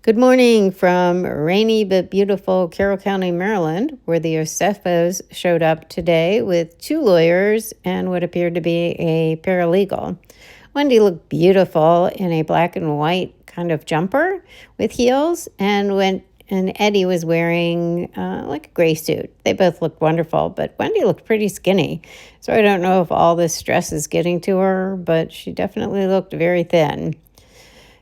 Good morning from rainy but beautiful Carroll County, Maryland, where the Osefos showed up today with two lawyers and what appeared to be a paralegal. Wendy looked beautiful in a black and white kind of jumper with heels, and Eddie was wearing like a gray suit. They both looked wonderful, but Wendy looked pretty skinny. So I don't know if all this stress is getting to her, but she definitely looked very thin.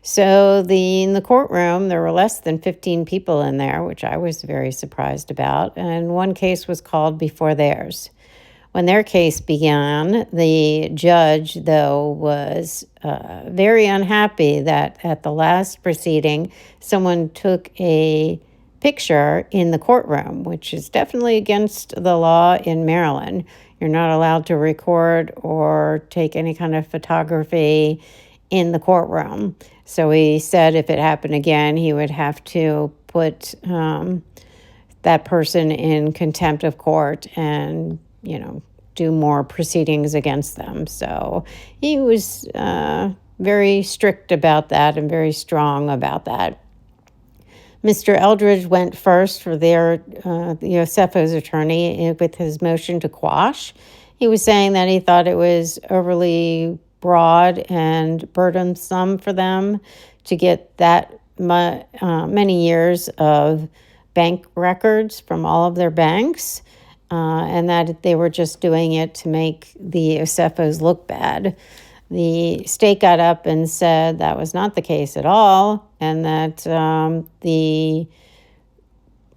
So in the courtroom, there were less than 15 people in there, which I was very surprised about, and one case was called before theirs. When their case began, the judge, though, was very unhappy that at the last proceeding, someone took a picture in the courtroom, which is definitely against the law in Maryland. You're not allowed to record or take any kind of photography in the courtroom. So he said if it happened again, he would have to put that person in contempt of court and, do more proceedings against them. So he was very strict about that and very strong about that. Mr. Eldridge went first for the Osefo's attorney with his motion to quash. He was saying that he thought it was overly broad and burdensome for them to get that many years of bank records from all of their banks, and that they were just doing it to make the Osefos look bad. The state got up and said that was not the case at all, and that the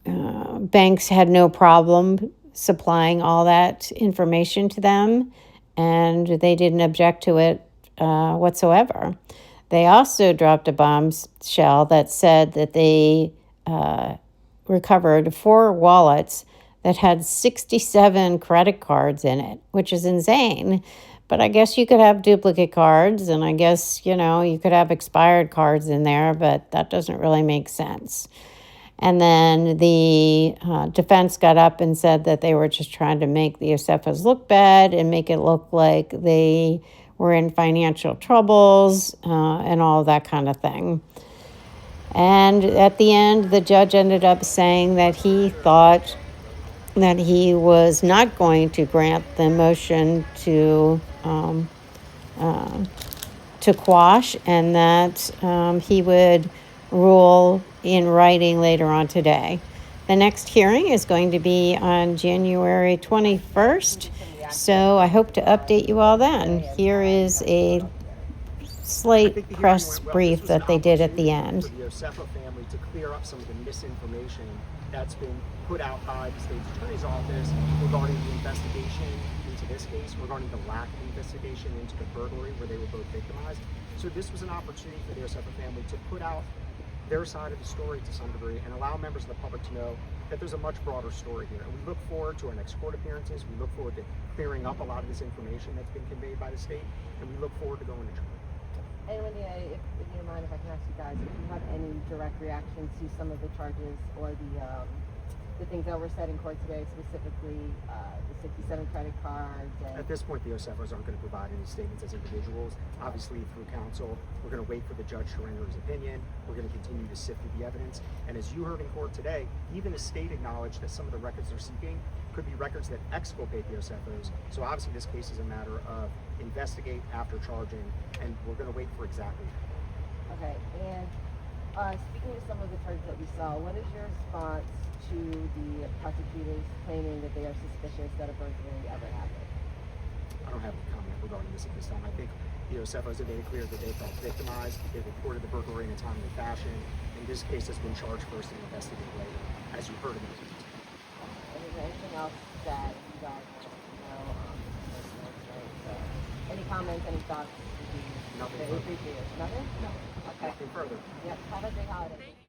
banks had no problem supplying all that information to them, and they didn't object to it whatsoever. They also dropped a bombshell that said that they recovered 4 wallets that had 67 credit cards in it, which is insane. But I guess you could have duplicate cards, and I guess, you could have expired cards in there, but that doesn't really make sense. And then the defense got up and said that they were just trying to make the Osefos look bad and make it look like they were in financial troubles and all that kind of thing. And at the end, the judge ended up saying that he thought that he was not going to grant the motion to quash, and that he would rule in writing later on today. The next hearing is going to be on January 21st, so I hope to update you all then. Here is a slight press brief that they did at the end. For the Osefo family to clear up some of the misinformation that's been put out by the state's attorney's office regarding the investigation into this case, regarding the lack of investigation into the burglary where they were both victimized. So this was an opportunity for the Osefo family to put out their side of the story to some degree and allow members of the public to know that there's a much broader story here. And we look forward to our next court appearances. We look forward to clearing up a lot of this information that's been conveyed by the state, and we look forward to going to trial. And Wendy, if you don't mind, if I can ask you guys, if you have any direct reaction to some of the charges or the things that were said in court today, specifically the 67 credit cards. At this point, the Osefos aren't going to provide any statements as individuals. Obviously, through counsel, we're going to wait for the judge to render his opinion. We're going to continue to sift through the evidence. And as you heard in court today, even the state acknowledged that some of the records they're seeking could be records that exculpate the Osefos. So obviously, this case is a matter of investigate after charging, and we're going to wait for exactly that. Okay, and speaking of some of the charges that we saw, what is your response to the prosecutors claiming that they are suspicious that a burglary ever happened? I don't have a comment regarding this at this time. I think the Osefos have made it clear that they felt victimized. They reported the burglary in a timely fashion, and this case has been charged first and investigated later, as you heard in the news. And is there anything else that you guys want to know on this case? So, any comments, any thoughts? Nothing that we appreciate it. Nothing? No. Okay. Nothing further. Yep. Have a great holiday.